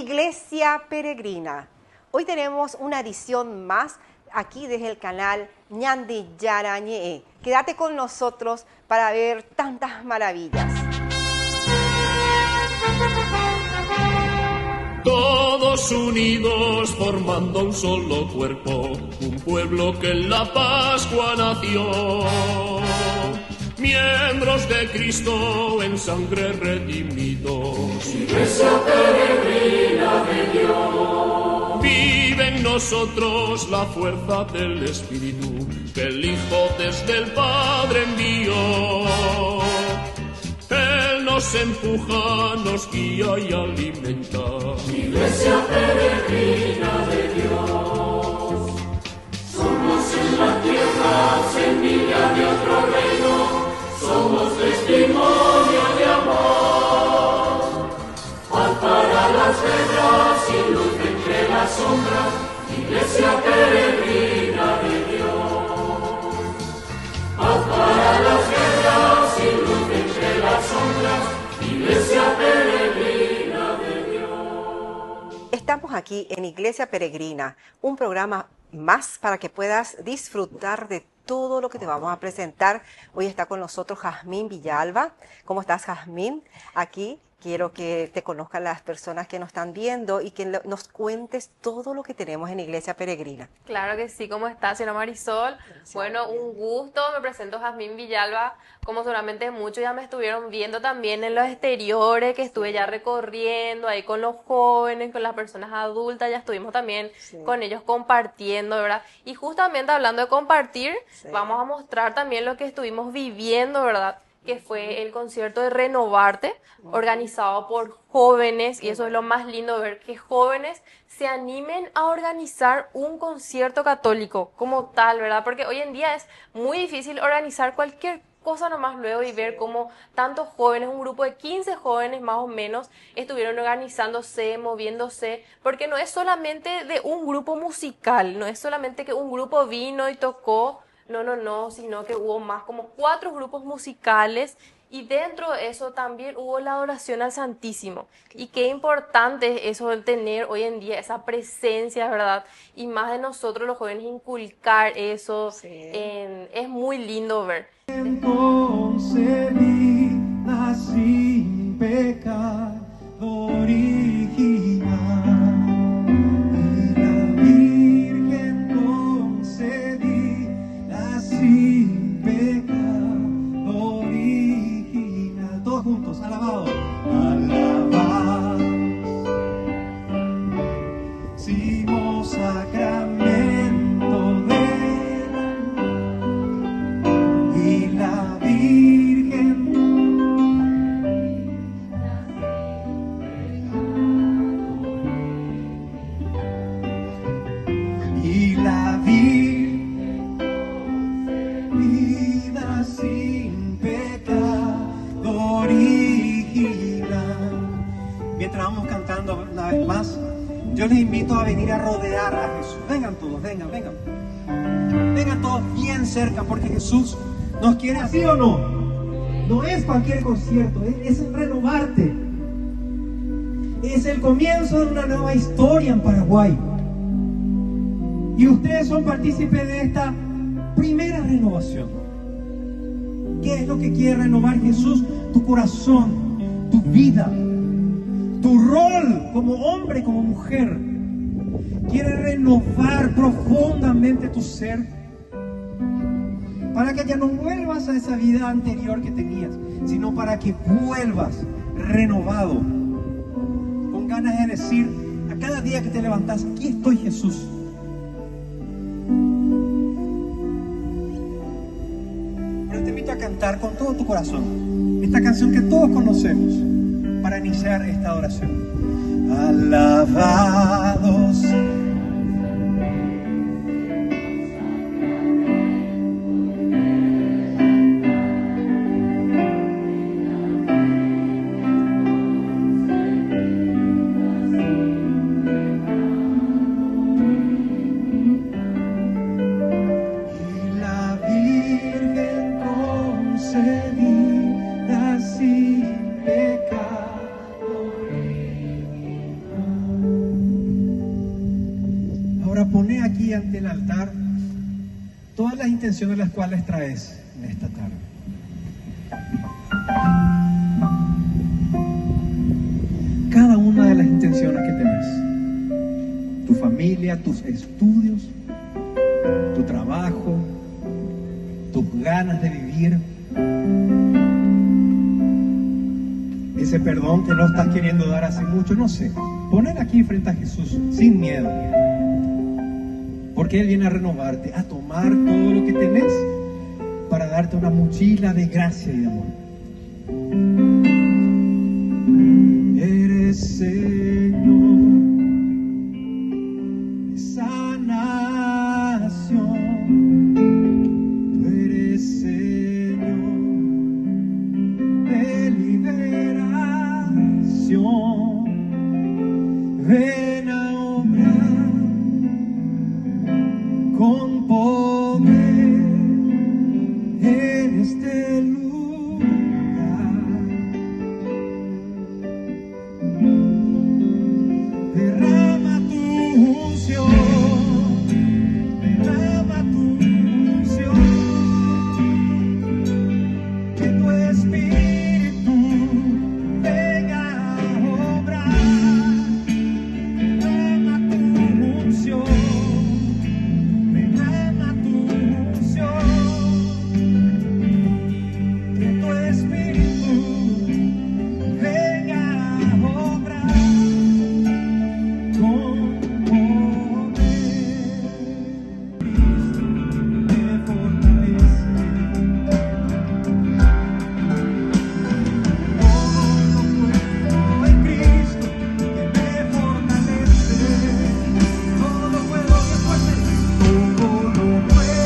Iglesia Peregrina. Hoy tenemos una edición más aquí desde el canal Ñandi Yarañe. Quédate con nosotros para ver tantas maravillas. Todos unidos formando un solo cuerpo, un pueblo que en la Pascua nació. Miembros de Cristo en sangre redimidos. Iglesia peregrina de Dios. Vive en nosotros la fuerza del Espíritu que el Hijo desde el Padre envió. Él nos empuja, nos guía y alimenta. Iglesia peregrina de Dios. Somos en la tierra semilla de otro reino. Somos testimonio de amor. Paz para las guerras y luz entre las sombras. Iglesia peregrina de Dios. Paz para las guerras y luz entre las sombras. Iglesia peregrina de Dios. Estamos aquí en Iglesia Peregrina, un programa más para que puedas disfrutar de todo lo que te vamos a presentar. Hoy está con nosotros Jazmín Villalba. ¿Cómo estás, Jazmín? Aquí quiero que te conozcan las personas que nos están viendo y que nos cuentes todo lo que tenemos en Iglesia Peregrina. Claro que sí. ¿Cómo estás, señora Marisol? Gracias. Bueno, un gusto. Me presento Jazmín Villalba. Como seguramente muchos ya me estuvieron viendo también en los exteriores, que estuve ya recorriendo ahí con los jóvenes, con las personas adultas, ya estuvimos también con ellos compartiendo, ¿verdad? Y justamente hablando de compartir, vamos a mostrar también lo que estuvimos viviendo, ¿verdad? Que fue el concierto de Renovarte, organizado por jóvenes, y eso es lo más lindo, ver que jóvenes se animen a organizar un concierto católico como tal, ¿verdad? Porque hoy en día es muy difícil organizar cualquier cosa nomás luego y ver cómo tantos jóvenes, un grupo de 15 jóvenes más o menos, estuvieron organizándose, moviéndose, porque no es solamente de un grupo musical, no es solamente que un grupo vino y tocó, no, sino que hubo más como 4 grupos musicales y dentro de eso también hubo la adoración al Santísimo. Y qué importante es eso de tener hoy en día esa presencia, ¿verdad? Y más de nosotros los jóvenes inculcar eso, es muy lindo ver. Concebida sin pecado original, y la Virgen concebida sin pecado original. Todos juntos, alabados, alabados, simo sacramento del amor, y la Virgen vida sin pecado original. Mientras vamos cantando una vez más, yo les invito a venir a rodear a Jesús. Vengan todos, vengan. Vengan todos bien cerca, porque Jesús nos quiere así o no. No es cualquier concierto, es el renovarte. Es el comienzo de una nueva historia en Paraguay. Y ustedes son partícipes de esta primera renovación. ¿Qué es lo que quiere renovar Jesús? Tu corazón, tu vida, tu rol como hombre, como mujer. Quiere renovar profundamente tu ser para que ya no vuelvas a esa vida anterior que tenías, sino para que vuelvas renovado, con ganas de decir a cada día que te levantas: aquí estoy, Jesús. Pero te invito a cantar con todo tu corazón esta canción que todos conocemos para iniciar esta adoración. Alabados concebida sin pecado original. Ahora poné aquí ante el altar todas las intenciones las cuales traes en esta tarde. Cada una de las intenciones que tenés. Tu familia, tus estudios, tu trabajo, tus ganas de vivir. Ese perdón que no estás queriendo dar hace mucho, no sé. Poner aquí frente a Jesús sin miedo. Porque Él viene a renovarte, a tomar todo lo que tenés para darte una mochila de gracia y de amor. Eres Señor, sanación. Tú eres Señor de liberación. Ven a obrar con poder en este lugar. Derrama tu unción, derrama tu unción, que tu espíritu venga a obrar. Derrama tu unción, derrama tu unción, que tu espíritu venga a obrar con poder. Cristo me fortalece. Todo lo puedo en Cristo que me fortalece. Todo lo puedo, que fuerte. Todo lo puedo.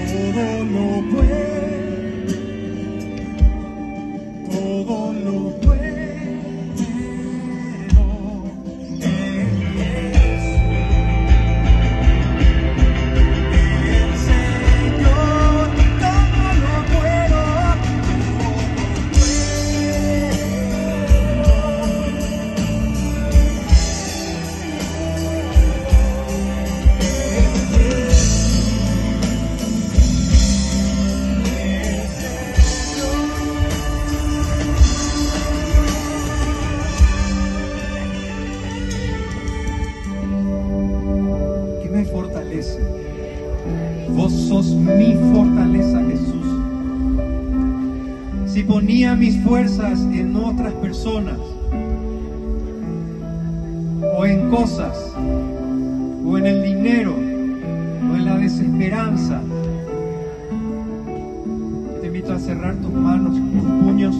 Todo lo puedo. Todo lo puedo en Jesús. El Señor, todo lo puedo, que me fortalece. Vos sos mi fortaleza, Jesús. Si ponía mis fuerzas en otras personas, o en cosas, o en el dinero, o en la desesperanza, te invito a cerrar tus manos, tus puños,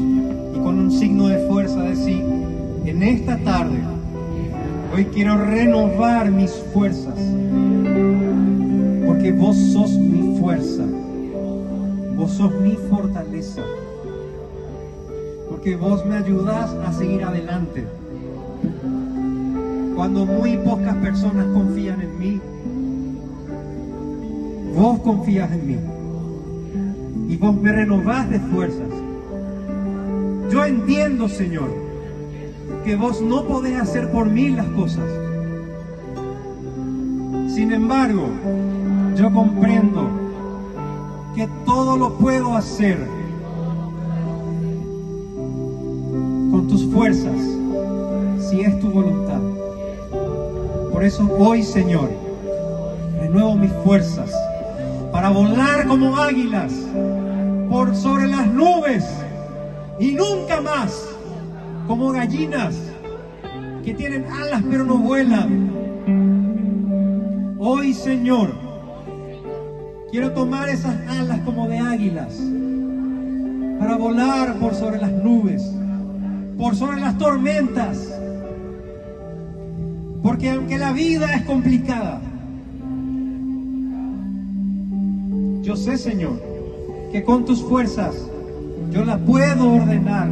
y con un signo de fuerza decir, en esta tarde, hoy quiero renovar mis fuerzas, porque vos sos mi fuerza, vos sos mi fortaleza, porque vos me ayudás a seguir adelante. Cuando muy pocas personas confían en mí, vos confías en mí y vos me renovás de fuerzas. Yo entiendo, Señor, que vos no podés hacer por mí las cosas. Sin embargo, yo comprendo que todo lo puedo hacer con tus fuerzas, si es tu voluntad. Por eso hoy, Señor, renuevo mis fuerzas para volar como águilas por sobre las nubes y nunca más como gallinas que tienen alas pero no vuelan. Hoy, Señor, quiero tomar esas alas como de águilas para volar por sobre las nubes, por sobre las tormentas. Porque aunque la vida es complicada, yo sé, Señor, que con tus fuerzas yo la puedo ordenar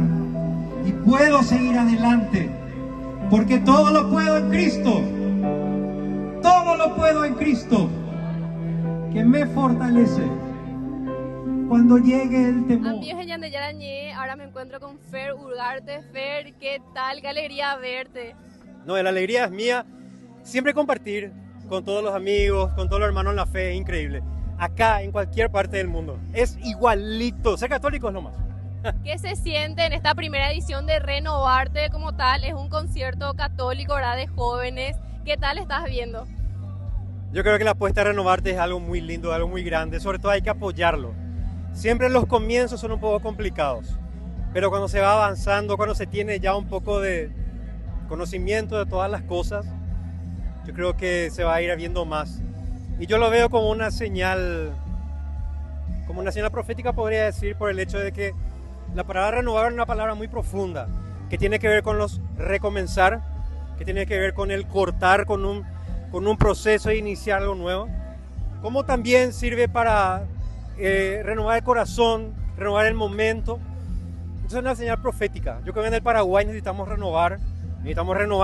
y puedo seguir adelante, porque todo lo puedo en Cristo, todo lo puedo en Cristo, que me fortalece cuando llegue el temor. Amigos de Yandeyarañé, ahora me encuentro con Fer Ugarte. Fer, ¿qué tal? Qué alegría verte. No, la alegría es mía. Siempre compartir con todos los amigos, con todos los hermanos en la fe, es increíble. Acá, en cualquier parte del mundo, es igualito. Ser católico es lo más. ¿Qué se siente en esta primera edición de Renovarte como tal? Es un concierto católico, ¿verdad? De jóvenes. ¿Qué tal estás viendo? Yo creo que la apuesta a Renovarte es algo muy lindo, algo muy grande. Sobre todo hay que apoyarlo. Siempre los comienzos son un poco complicados, pero cuando se va avanzando, cuando se tiene ya un poco de conocimiento de todas las cosas, yo creo que se va a ir viendo más. Y yo lo veo como una señal profética, podría decir, por el hecho de que la palabra renovar es una palabra muy profunda, que tiene que ver con los recomenzar, que tiene que ver con el cortar, con un proceso e iniciar algo nuevo, como también sirve para renovar el corazón, renovar el momento. Entonces es una señal profética. Yo creo que en el Paraguay necesitamos renovar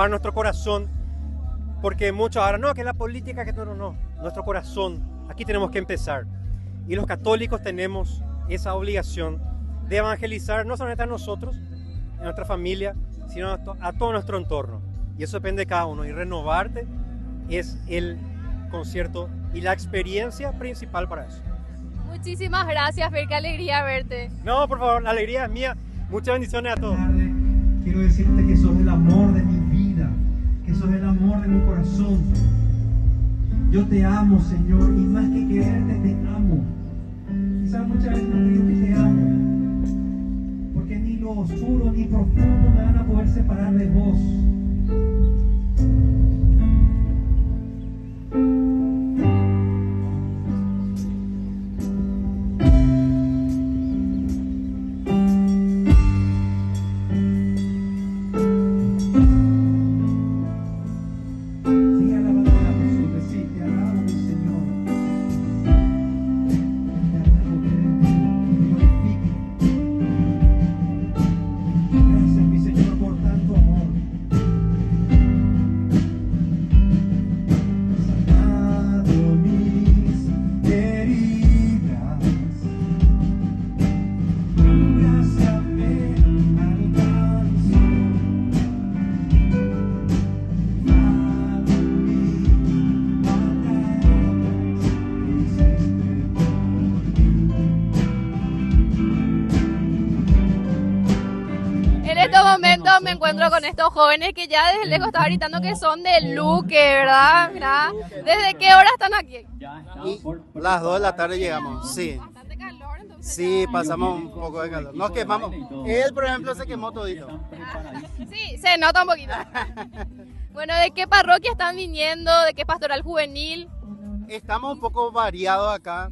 nuestro corazón, porque muchos ahora, no, que la política, que no, nuestro corazón, aquí tenemos que empezar. Y los católicos tenemos esa obligación de evangelizar, no solamente a nosotros, a nuestra familia, sino a todo nuestro entorno. Y eso depende de cada uno. Y Renovarte es el concierto y la experiencia principal para eso. Muchísimas gracias, Fer, qué alegría verte. No, por favor, la alegría es mía. Muchas bendiciones a todos. Quiero decirte que sos el amor de mi vida, que sos el amor de mi corazón. Yo te amo, Señor, y más que quererte, te amo. Quizás muchas veces no digo que te amo, porque ni lo oscuro ni profundo me van a poder separar de vos. Me encuentro con estos jóvenes que ya desde lejos están gritando que son de Luque, ¿verdad? Mirá, ¿desde qué hora están aquí? Y las 2 de la tarde llegamos, sí. Bastante calor, entonces. Sí, pasamos un poco de calor. Nos quemamos. Él, por ejemplo, se quemó todito. Sí, se nota un poquito. Bueno, ¿de qué parroquia están viniendo? ¿De qué pastoral juvenil? Estamos un poco variados acá.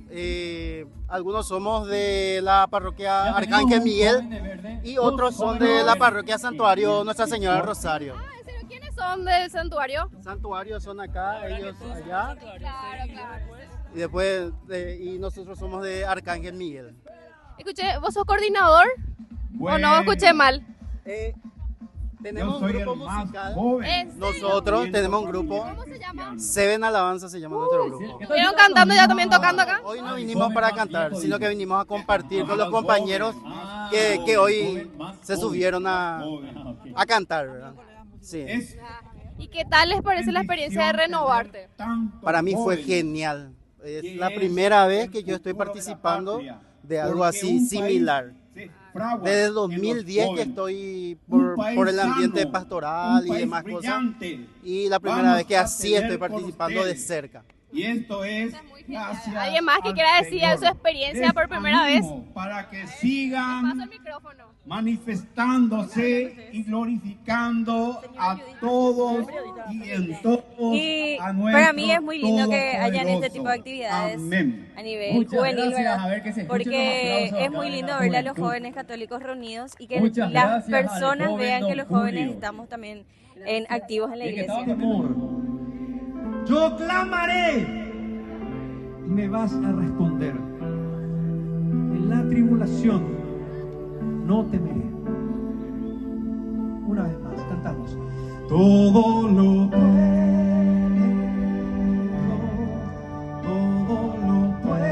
Algunos somos de la parroquia Arcángel Miguel Y otros son de la parroquia Santuario Nuestra Señora del Rosario. ¿En serio? ¿Quiénes son del santuario? Santuarios son acá, ellos allá. Claro. Y después, y nosotros somos de Arcángel Miguel. Escuché, ¿vos sos coordinador? ¿O no escuché mal? Tenemos un grupo musical. ¿En serio? Nosotros tenemos un grupo. ¿Cómo se llama? Seven Alabanza se llama nuestro grupo. ¿Estuvieron cantando ya también tocando acá? Hoy no vinimos para cantar, sino que vinimos a compartir con los compañeros que hoy se subieron a cantar, ¿verdad? Sí. ¿Y qué tal les parece la experiencia de renovarte? Para mí fue genial. Es la primera vez que yo estoy participando de algo así similar. Desde 2010 que estoy por el ambiente pastoral y demás cosas. Y la primera vez que así estoy participando de cerca. Y esto es gracias. ¿Alguien más que quiera decir su experiencia por primera vez? Para que sigan Paso el micrófono. manifestándose y glorificando a todos y en todos. Y a nuestro para mí es muy lindo que hayan este tipo de Todopoderoso. actividades Amén. a nivel Muchas juvenil, gracias. ¿verdad? A ver, que se escuchen Porque los aplausos es muy acá de lindo la verle a los juventud. jóvenes católicos reunidos y que Muchas las gracias al personas joven vean que don los jóvenes Julio. estamos también activos en la iglesia. Yo clamaré y me vas a responder. En la tribulación no temeré. Una vez más, cantamos. Todo lo puedo, todo lo puedo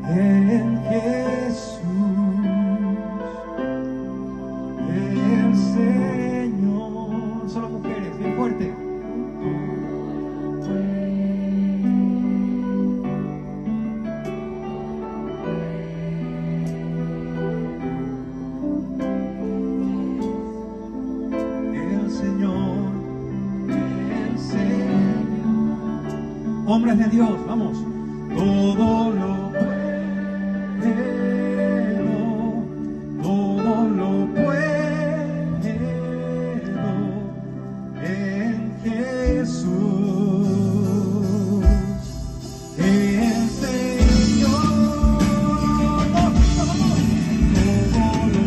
en Jesús, el Señor. Solo mujeres, bien fuerte. Hombres de Dios, vamos. Todo lo puedo, todo lo puedo en Jesús, el Señor. Todo lo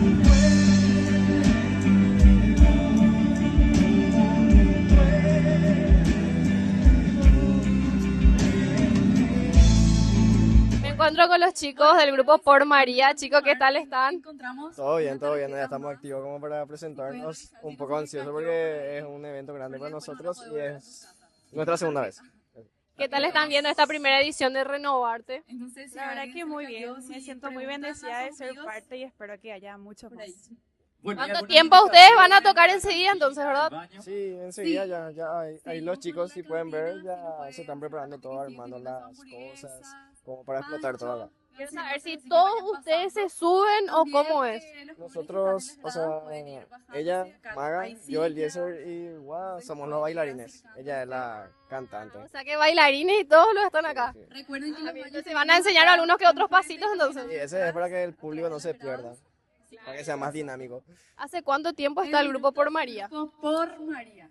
Me encuentro con los chicos del grupo Por María. Chicos, ¿qué tal están? Todo bien, ya estamos activos como para presentarnos, un poco ansiosos porque es un evento grande para nosotros y es nuestra segunda vez. ¿Qué tal están viendo esta primera edición de Renovarte? La verdad que muy bien, me siento muy bendecida de ser parte y espero que haya muchos más. ¿Cuánto tiempo ustedes van a tocar enseguida entonces, verdad? Sí, enseguida ya ahí los chicos, si pueden ver, ya se están preparando todo, armando las cosas, como para explotar todo acá. Quiero saber si todos ustedes se suben o cómo es. Nosotros, o sea, ella, Maga, yo, Eliezer y Gua, somos los bailarines. Ella es la cantante. O sea que bailarines y todos los están acá. Recuerden que Entonces van a enseñar algunos que otros pasitos entonces. Y ese es para que el público no se pierda, para que sea más dinámico. ¿Hace cuánto tiempo está el grupo Por María? Por María.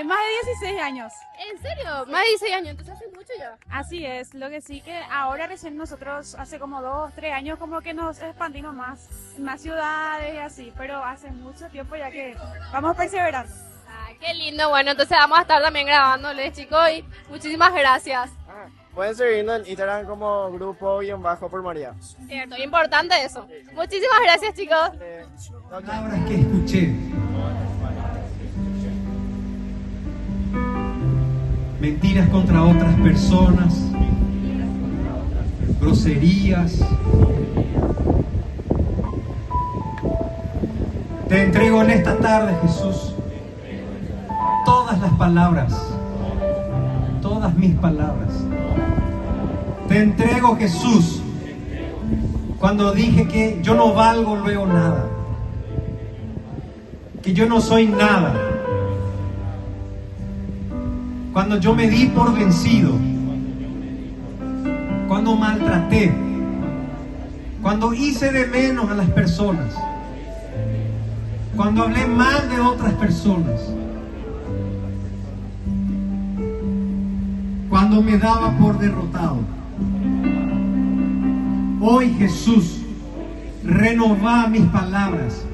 Más de 16 años. ¿En serio? Más de 16 años, entonces hace mucho ya. Así es, lo que sí que ahora recién nosotros hace como 2, 3 años como que nos expandimos más ciudades y así, pero hace mucho tiempo ya que vamos perseverando. Ay, qué lindo. Bueno, entonces vamos a estar también grabándoles, chicos, y muchísimas gracias. Pueden seguirnos en Instagram como grupo_por María. Cierto, importante eso. Muchísimas gracias, chicos. palabras que escuché. Mentiras contra otras personas, groserías. Te entrego en esta tarde, Jesús, todas las palabras, todas mis palabras. Te entrego, Jesús, cuando dije que yo no valgo luego nada, que yo no soy nada. Cuando yo me di por vencido, cuando maltraté, cuando hice de menos a las personas, cuando hablé mal de otras personas, cuando me daba por derrotado. Hoy, Jesús, renová mis palabras.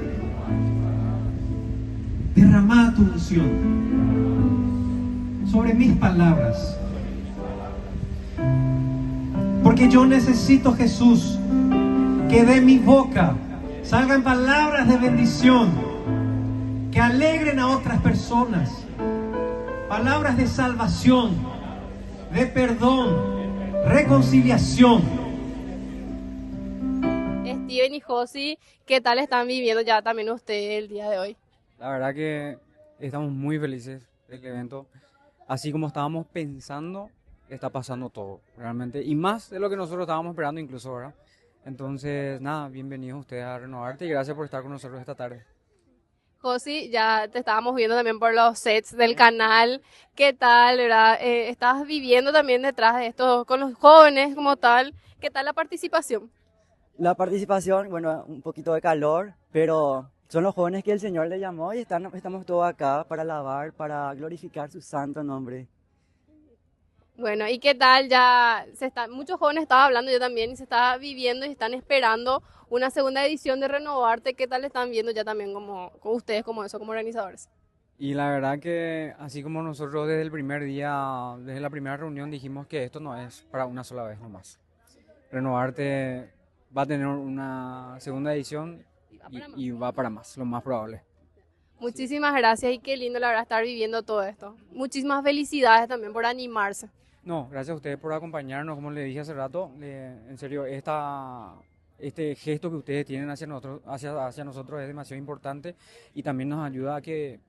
Derramá tu unción sobre mis palabras. Porque yo necesito, Jesús, que de mi boca salgan palabras de bendición, que alegren a otras personas, palabras de salvación, de perdón, reconciliación. Steven y Josi, ¿qué tal están viviendo ya también ustedes el día de hoy? La verdad que estamos muy felices del evento. Así como estábamos pensando, está pasando todo, realmente. Y más de lo que nosotros estábamos esperando incluso, ¿verdad? Entonces, nada, bienvenidos ustedes a Renovarte y gracias por estar con nosotros esta tarde. Josi, ya te estábamos viendo también por los sets del canal. ¿Qué tal, verdad? Estás viviendo también detrás de esto con los jóvenes como tal. ¿Qué tal la participación? La participación, bueno, un poquito de calor, pero son los jóvenes que el Señor le llamó y estamos todos acá para alabar, para glorificar su santo nombre. Bueno, ¿y qué tal? Ya muchos jóvenes estaban hablando, yo también, y se está viviendo y están esperando una segunda edición de Renovarte. ¿Qué tal están viendo ya también como ustedes, como organizadores? Y la verdad que así como nosotros desde el primer día, desde la primera reunión dijimos que esto no es para una sola vez nomás. Renovarte va a tener una segunda edición y va para más, lo más probable. Muchísimas gracias y qué lindo la verdad estar viviendo todo esto. Muchísimas felicidades también por animarse. No, gracias a ustedes por acompañarnos, como les dije hace rato, en serio, este gesto que ustedes tienen hacia nosotros es demasiado importante y también nos ayuda a que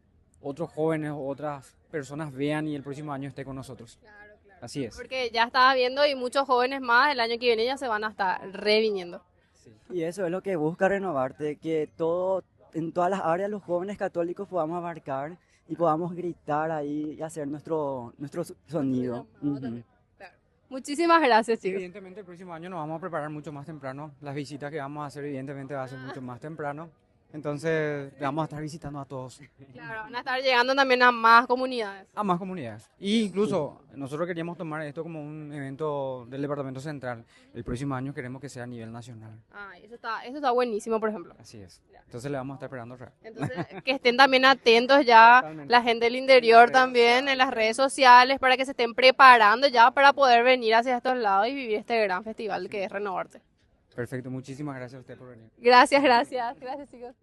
otros jóvenes o otras personas vean y el próximo año esté con nosotros. Claro. Así es. Porque ya estaba viendo y muchos jóvenes más el año que viene ya se van a estar reviniendo. Sí. Y eso es lo que busca Renovarte, que en todas las áreas los jóvenes católicos podamos abarcar y podamos gritar ahí y hacer nuestro sonido. Muchísimas gracias, chicos. Evidentemente el próximo año nos vamos a preparar mucho más temprano. Las visitas que vamos a hacer evidentemente va a ser mucho más temprano. Entonces vamos a estar visitando a todos. Claro, van a estar llegando también a más comunidades. A más comunidades. Y incluso nosotros queríamos tomar esto como un evento del Departamento Central. El próximo año queremos que sea a nivel nacional. Eso está buenísimo, por ejemplo. Así es. Entonces le vamos a estar esperando. Entonces que estén también atentos ya la gente del interior también en las redes sociales para que se estén preparando ya para poder venir hacia estos lados y vivir este gran festival que es Renovarte. Perfecto, muchísimas gracias a usted por venir. Gracias chicos.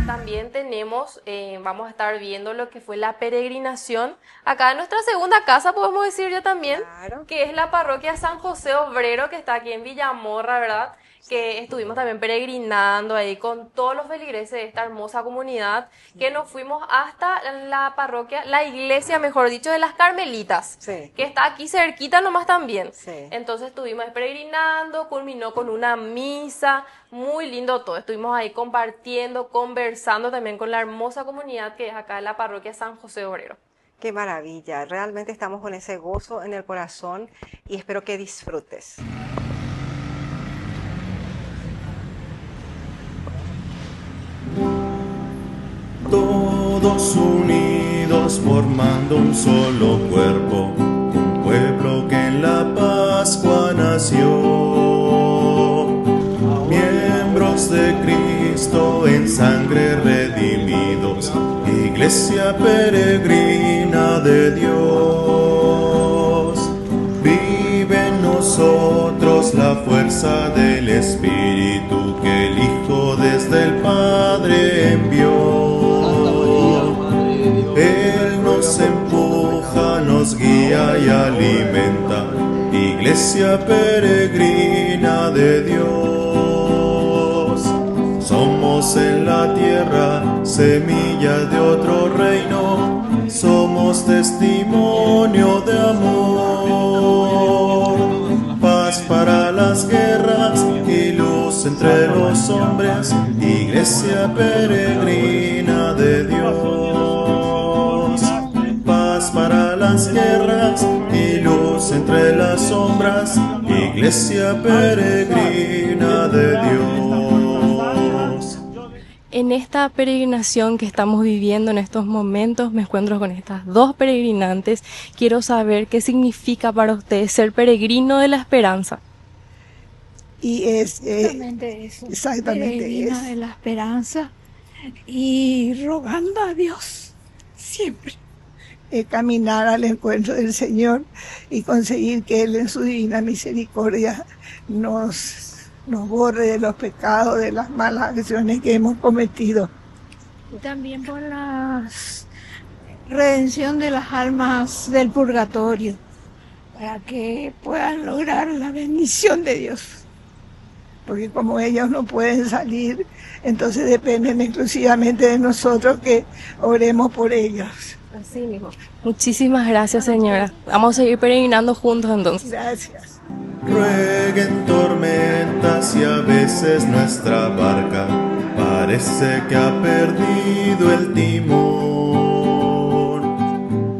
También tenemos, vamos a estar viendo lo que fue la peregrinación acá en nuestra segunda casa, podemos decir ya también, que es la parroquia San José Obrero, que está aquí en Villamorra, ¿verdad? Que estuvimos también peregrinando ahí con todos los feligreses de esta hermosa comunidad, que nos fuimos hasta la parroquia, la iglesia, mejor dicho, de las Carmelitas, que está aquí cerquita nomás también. Entonces estuvimos peregrinando, culminó con una misa, muy lindo todo. Estuvimos ahí compartiendo, conversando también con la hermosa comunidad que es acá en la parroquia San José Obrero. Qué maravilla, realmente estamos con ese gozo en el corazón y espero que disfrutes. Todos unidos formando un solo cuerpo, un pueblo que en la Pascua nació. Miembros de Cristo en sangre redimidos, iglesia peregrina de Dios. Vive en nosotros la fuerza del Espíritu que el Hijo desde el Padre envió. Él nos empuja, nos guía y alimenta, iglesia peregrina de Dios. Somos en la tierra semilla de otro reino, somos testimonio de amor. Paz para las guerras y luz entre los hombres, iglesia peregrina de Dios. Paz para las guerras y luz entre las sombras, iglesia peregrina de Dios. En esta peregrinación que estamos viviendo en estos momentos, me encuentro con estas dos peregrinantes. Quiero saber qué significa para ustedes ser peregrino de la esperanza. Y es exactamente eso, peregrino de la esperanza y rogando a Dios siempre. Caminar al encuentro del Señor y conseguir que Él en su divina misericordia nos borre de los pecados, de las malas acciones que hemos cometido. Y también por la redención de las almas del purgatorio, para que puedan lograr la bendición de Dios. Porque como ellos no pueden salir, entonces dependen exclusivamente de nosotros que oremos por ellos. Así mismo. Muchísimas gracias, señora. Vamos a seguir peregrinando juntos entonces. Gracias. Rueguen tormentas y a veces nuestra barca parece que ha perdido el timón.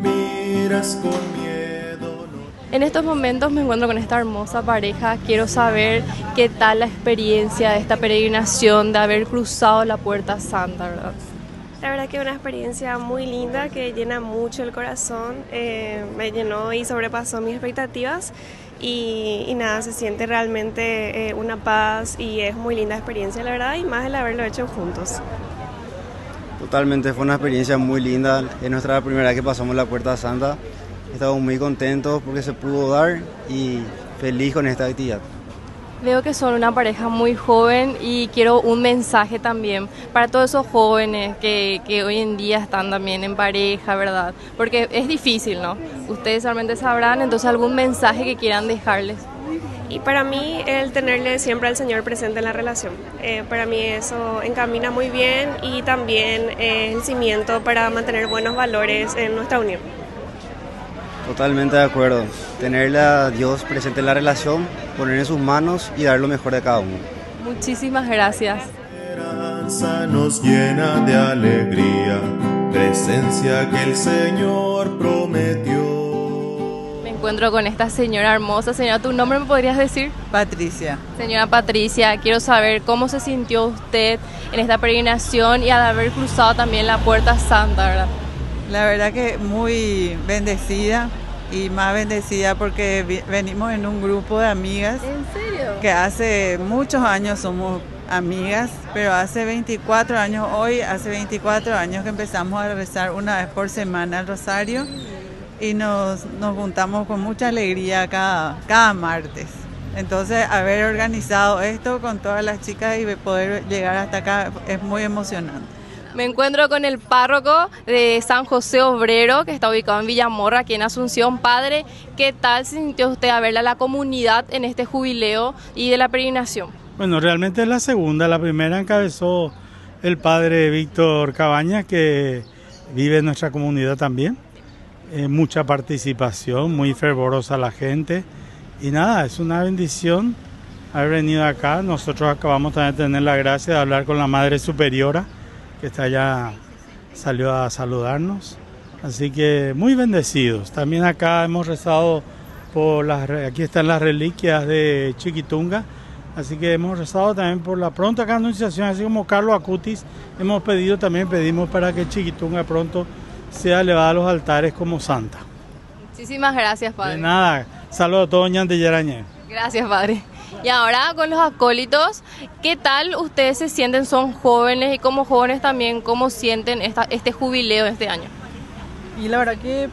Miras con miedo. En estos momentos me encuentro con esta hermosa pareja. Quiero saber qué tal la experiencia de esta peregrinación, de haber cruzado la Puerta Santa, ¿verdad? La verdad que es una experiencia muy linda que llena mucho el corazón, me llenó y sobrepasó mis expectativas y nada, se siente realmente una paz y es muy linda experiencia, la verdad, y más el haberlo hecho juntos. Totalmente, fue una experiencia muy linda, es nuestra primera vez que pasamos la Puerta Santa, estamos muy contentos porque se pudo dar y feliz con esta actividad. Veo que son una pareja muy joven y quiero un mensaje también para todos esos jóvenes que hoy en día están también en pareja, ¿verdad? Porque es difícil, ¿no? Ustedes realmente sabrán, entonces algún mensaje que quieran dejarles. Y para mí el tenerle siempre al Señor presente en la relación, para mí eso encamina muy bien y también es el cimiento para mantener buenos valores en nuestra unión. Totalmente de acuerdo. Tenerle a Dios presente en la relación, poner en sus manos y dar lo mejor de cada uno. Muchísimas gracias. La esperanza nos llena de alegría, presencia que el Señor prometió. Me encuentro con esta señora hermosa. Señora, ¿tu nombre me podrías decir? Patricia. Señora Patricia, quiero saber cómo se sintió usted en esta peregrinación y al haber cruzado también la Puerta Santa, ¿verdad? La verdad que muy bendecida y más bendecida porque venimos en un grupo de amigas. ¿En serio? Que hace muchos años somos amigas, pero hace 24 años, hoy hace 24 años que empezamos a rezar una vez por semana el rosario y nos juntamos con mucha alegría cada martes. Entonces, haber organizado esto con todas las chicas y poder llegar hasta acá es muy emocionante. Me encuentro con el párroco de San José Obrero, que está ubicado en Villamorra, aquí en Asunción. Padre, ¿qué tal se sintió usted a ver a la comunidad en este jubileo y de la peregrinación? Bueno, realmente es la segunda. La primera encabezó el padre Víctor Cabañas, que vive en nuestra comunidad también. Mucha participación, muy fervorosa la gente. Y nada, es una bendición haber venido acá. Nosotros acabamos también de tener la gracia de hablar con la Madre Superiora, que está allá, salió a saludarnos. Así que muy bendecidos. También acá hemos rezado aquí están las reliquias de Chiquitunga. Así que hemos rezado también por la pronta canonización, así como Carlos Acutis pedimos para que Chiquitunga pronto sea elevada a los altares como santa. Muchísimas gracias, Padre. De nada, saludos a todos, Ñante Yarañé. Gracias, Padre. Y ahora con los acólitos, ¿qué tal ustedes se sienten? Son jóvenes y como jóvenes también, ¿cómo sienten este jubileo de este año? Y la verdad que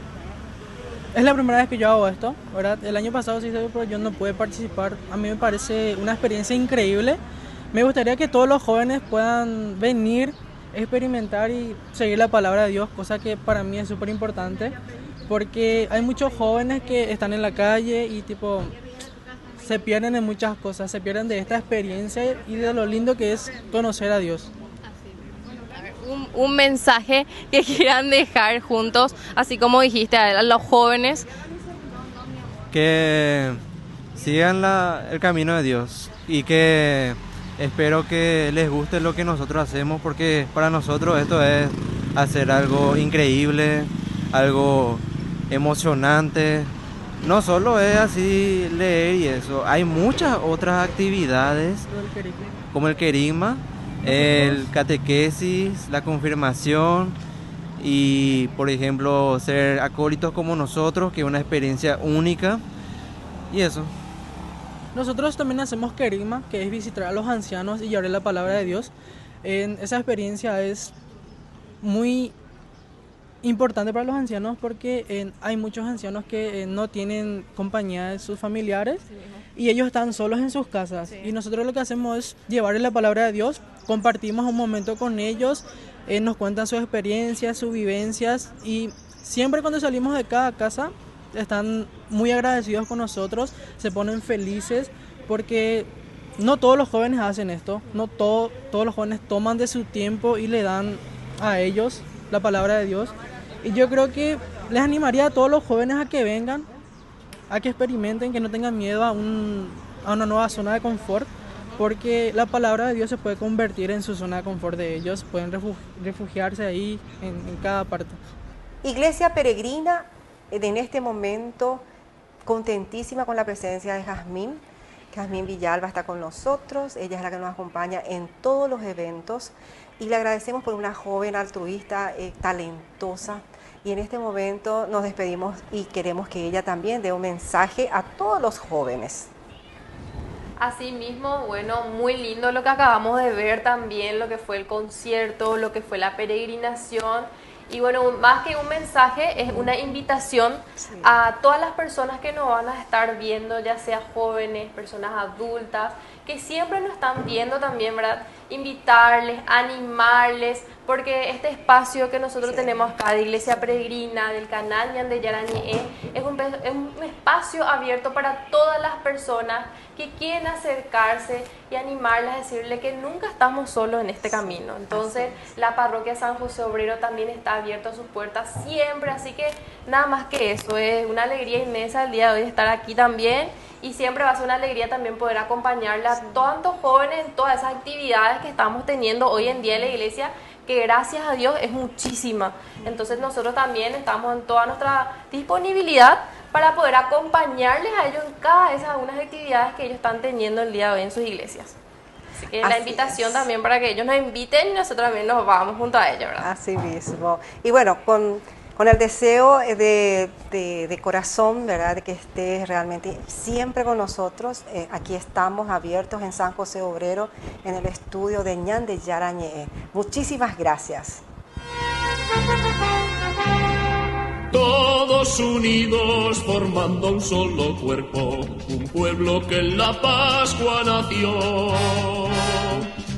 es la primera vez que yo hago esto, ¿verdad? El año pasado sí, pero yo no pude participar. A mí me parece una experiencia increíble. Me gustaría que todos los jóvenes puedan venir, experimentar y seguir la palabra de Dios, cosa que para mí es súper importante, porque hay muchos jóvenes que están en la calle y se pierden en muchas cosas, se pierden de esta experiencia y de lo lindo que es conocer a Dios. Un mensaje que quieran dejar juntos, así como dijiste a los jóvenes. Que sigan el camino de Dios y que espero que les guste lo que nosotros hacemos, porque para nosotros esto es hacer algo increíble, algo emocionante. No solo es así leer y eso, hay muchas otras actividades como el querigma, el catequesis, la confirmación y, por ejemplo, ser acólitos como nosotros, que es una experiencia única, y eso. Nosotros también hacemos querigma, que es visitar a los ancianos y llevarles la palabra de Dios. Esa experiencia es muy importante para los ancianos porque hay muchos ancianos que no tienen compañía de sus familiares y ellos están solos en sus casas. Y nosotros lo que hacemos es llevarles la palabra de Dios, compartimos un momento con ellos, nos cuentan sus experiencias, sus vivencias, y siempre cuando salimos de cada casa están muy agradecidos con nosotros, se ponen felices porque no todos los jóvenes hacen esto, no todos los jóvenes toman de su tiempo y le dan a ellos la palabra de Dios. Y yo creo que les animaría a todos los jóvenes a que vengan, a que experimenten, que no tengan miedo a una nueva zona de confort, porque la palabra de Dios se puede convertir en su zona de confort de ellos, pueden refugiarse ahí en cada parte. Iglesia Peregrina, en este momento contentísima con la presencia de Jazmín. Jazmín Villalba está con nosotros, ella es la que nos acompaña en todos los eventos y le agradecemos por una joven altruista, talentosa, y en este momento nos despedimos y queremos que ella también dé un mensaje a todos los jóvenes. Asimismo, bueno, muy lindo lo que acabamos de ver también, lo que fue el concierto, lo que fue la peregrinación. Y bueno, más que un mensaje, es una invitación a todas las personas que nos van a estar viendo, ya sea jóvenes, personas adultas, que siempre nos están viendo también, ¿verdad? Invitarles, animarles, porque este espacio que nosotros tenemos acá de Iglesia Peregrina, del canal Ñande Yarañé, es un espacio abierto para todas las personas que quieren acercarse y animarles a decirle que nunca estamos solos en este camino. Entonces, la parroquia San José Obrero también está abierta a sus puertas siempre, así que nada más que eso, es una alegría inmensa el día de hoy estar aquí también. Y siempre va a ser una alegría también poder acompañarle a tantos jóvenes en todas esas actividades que estamos teniendo hoy en día en la iglesia, que gracias a Dios es muchísima. Entonces nosotros también estamos en toda nuestra disponibilidad para poder acompañarles a ellos en cada unas actividades que ellos están teniendo el día de hoy en sus iglesias. Así que la invitación también para que ellos nos inviten y nosotros también nos vamos junto a ellos, ¿verdad? Así mismo. Y bueno, con Con el deseo de corazón, ¿verdad? De que estés realmente siempre con nosotros. Aquí estamos abiertos en San José Obrero, en el estudio de Ñande Yarañe. Muchísimas gracias. Todos unidos formando un solo cuerpo, un pueblo que en la Pascua nació.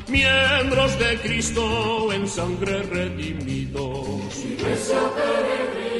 Miembros de Cristo en sangre redimidos. Iglesia peregrina.